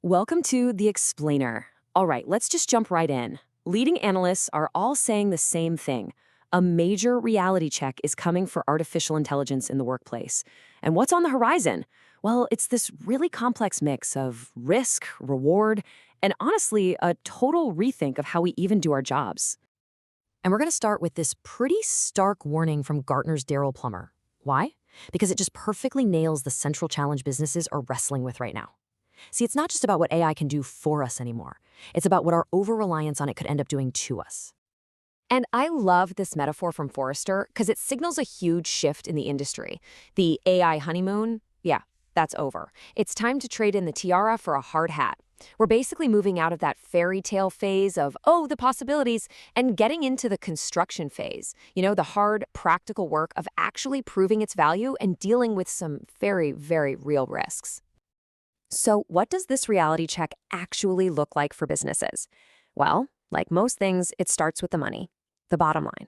Welcome to The Explainer. All right, let's just jump right in. Leading analysts are all saying the same thing. A major reality check is coming for artificial intelligence in the workplace. And what's on the horizon? Well, it's this really complex mix of risk, reward, and honestly, a total rethink of how we even do our jobs. And we're going to start with this pretty stark warning from Gartner's Daryl Plummer. Why? Because it just perfectly nails the central challenge businesses are wrestling with right now. See, it's not just about what AI can do for us anymore. It's about what our over-reliance on it could end up doing to us. And I love this metaphor from Forrester because it signals a huge shift in the industry. The AI honeymoon, yeah, that's over. It's time to trade in the tiara for a hard hat. We're basically moving out of that fairy tale phase of, oh, the possibilities, and getting into the construction phase. The hard, practical work of actually proving its value and dealing with some very, very real risks. So what does this reality check actually look like for businesses? Well, like most things, it starts with the money, the bottom line.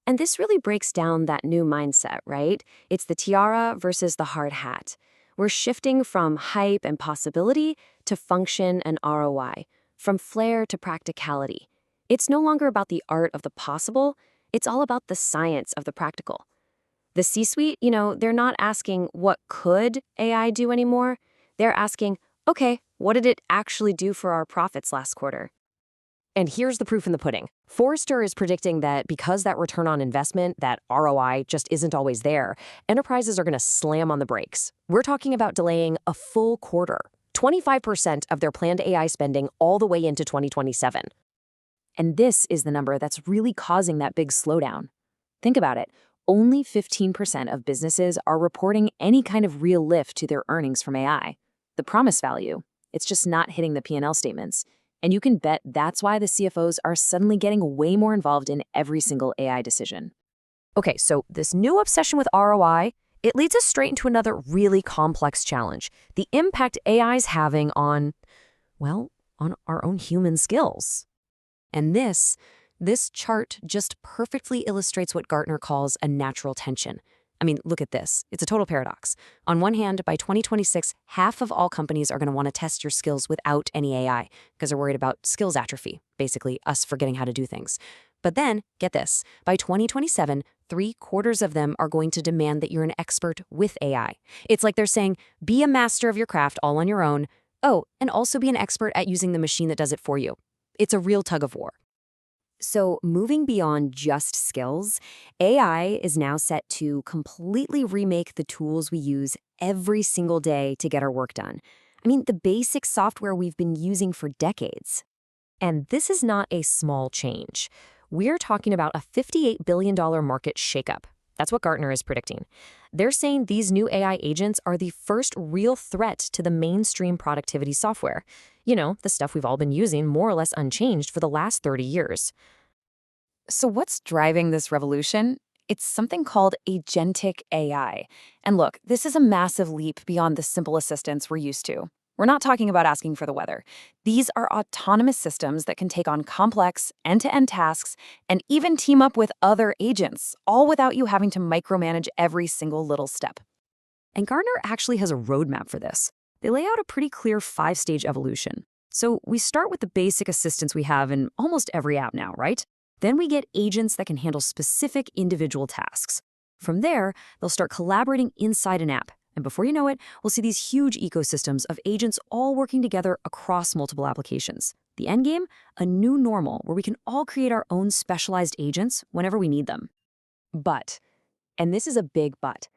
And this really breaks down that new mindset, right? It's the tiara versus the hard hat. We're shifting from hype and possibility to function and ROI, from flair to practicality. It's no longer about the art of the possible, it's all about the science of the practical. The C-suite, they're not asking what could AI do anymore. They're asking, okay, what did it actually do for our profits last quarter? And here's the proof in the pudding. Forrester is predicting that because that return on investment, that ROI, just isn't always there, enterprises are going to slam on the brakes. We're talking about delaying a full quarter, 25% of their planned AI spending all the way into 2027. And this is the number that's really causing that big slowdown. Think about it. Only 15% of businesses are reporting any kind of real lift to their earnings from AI. The promise value, it's just not hitting the P&L statements. And you can bet that's why the CFOs are suddenly getting way more involved in every single AI decision. Okay, so this new obsession with ROI, it leads us straight into another really complex challenge. The impact AI is having on our own human skills. And this chart just perfectly illustrates what Gartner calls a natural tension. I mean, look at this. It's a total paradox. On one hand, by 2026, half of all companies are going to want to test your skills without any AI because they're worried about skills atrophy, basically us forgetting how to do things. But then, get this, by 2027, 3/4 of them are going to demand that you're an expert with AI. It's like they're saying, be a master of your craft all on your own. Oh, and also be an expert at using the machine that does it for you. It's a real tug of war. So moving beyond just skills, AI is now set to completely remake the tools we use every single day to get our work done. I mean, the basic software we've been using for decades. And this is not a small change. We're talking about a $58 billion market shakeup. That's what Gartner is predicting. They're saying these new AI agents are the first real threat to the mainstream productivity software. The stuff we've all been using more or less unchanged for the last 30 years. So what's driving this revolution? It's something called Agentic AI. And look, this is a massive leap beyond the simple assistants we're used to. We're not talking about asking for the weather. These are autonomous systems that can take on complex, end-to-end tasks and even team up with other agents, all without you having to micromanage every single little step. And Gartner actually has a roadmap for this. They lay out a pretty clear 5-stage evolution. So we start with the basic assistants we have in almost every app now, right? Then we get agents that can handle specific individual tasks. From there, they'll start collaborating inside an app. And before you know it, we'll see these huge ecosystems of agents all working together across multiple applications. The endgame? A new normal where we can all create our own specialized agents whenever we need them. But, and this is a big but,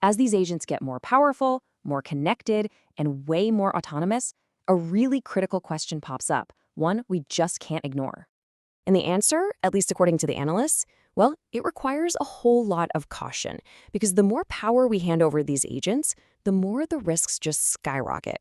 as these agents get more powerful, more connected, and way more autonomous, a really critical question pops up, one we just can't ignore. And the answer, at least according to the analysts, well, it requires a whole lot of caution because the more power we hand over these agents, the more the risks just skyrocket.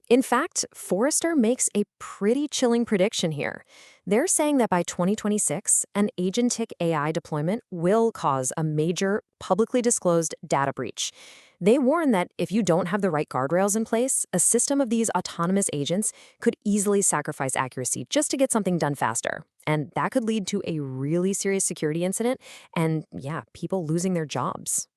In fact, Forrester makes a pretty chilling prediction here. They're saying that by 2026, an agentic AI deployment will cause a major, publicly disclosed data breach. They warn that if you don't have the right guardrails in place, a system of these autonomous agents could easily sacrifice accuracy just to get something done faster. And that could lead to a really serious security incident and, people losing their jobs.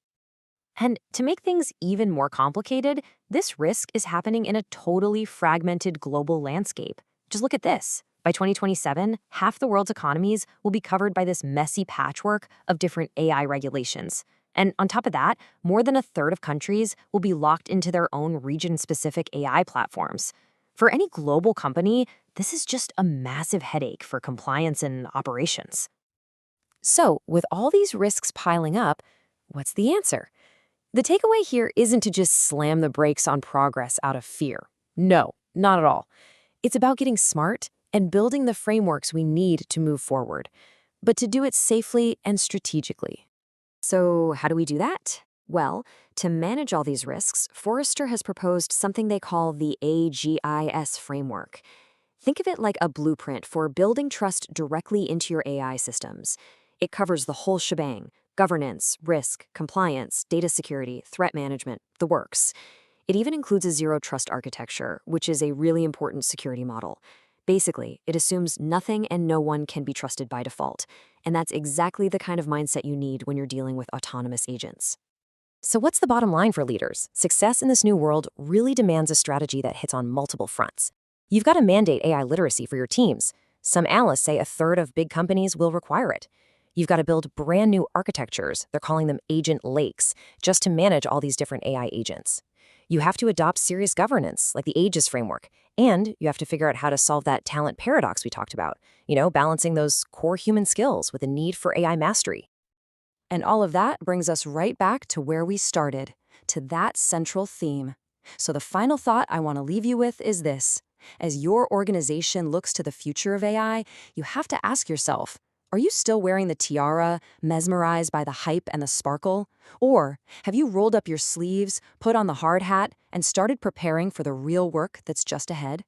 And to make things even more complicated, This risk is happening in a totally fragmented global landscape. Just look at this. By 2027, half the world's economies will be covered by this messy patchwork of different AI regulations. And on top of that, more than a third of countries will be locked into their own region-specific AI platforms. For any global company, this is just a massive headache for compliance and operations. So, with all these risks piling up, what's the answer? The takeaway here isn't to just slam the brakes on progress out of fear. No, not at all. It's about getting smart and building the frameworks we need to move forward, but to do it safely and strategically. So, how do we do that? Well, to manage all these risks, Forrester has proposed something they call the AGIS framework. Think of it like a blueprint for building trust directly into your AI systems. It covers the whole shebang: governance, risk, compliance, data security, threat management, the works. It even includes a zero-trust architecture, which is a really important security model. Basically, it assumes nothing and no one can be trusted by default, and that's exactly the kind of mindset you need when you're dealing with autonomous agents. So what's the bottom line for leaders? Success in this new world really demands a strategy that hits on multiple fronts. You've got to mandate AI literacy for your teams. Some analysts say a third of big companies will require it. You've got to build brand new architectures, they're calling them agent lakes, just to manage all these different AI agents. You have to adopt serious governance, like the AGIS framework, and you have to figure out how to solve that talent paradox we talked about, balancing those core human skills with a need for AI mastery. And all of that brings us right back to where we started, to that central theme. So the final thought I want to leave you with is this. As your organization looks to the future of AI, you have to ask yourself, are you still wearing the tiara, mesmerized by the hype and the sparkle? Or have you rolled up your sleeves, put on the hard hat, and started preparing for the real work that's just ahead?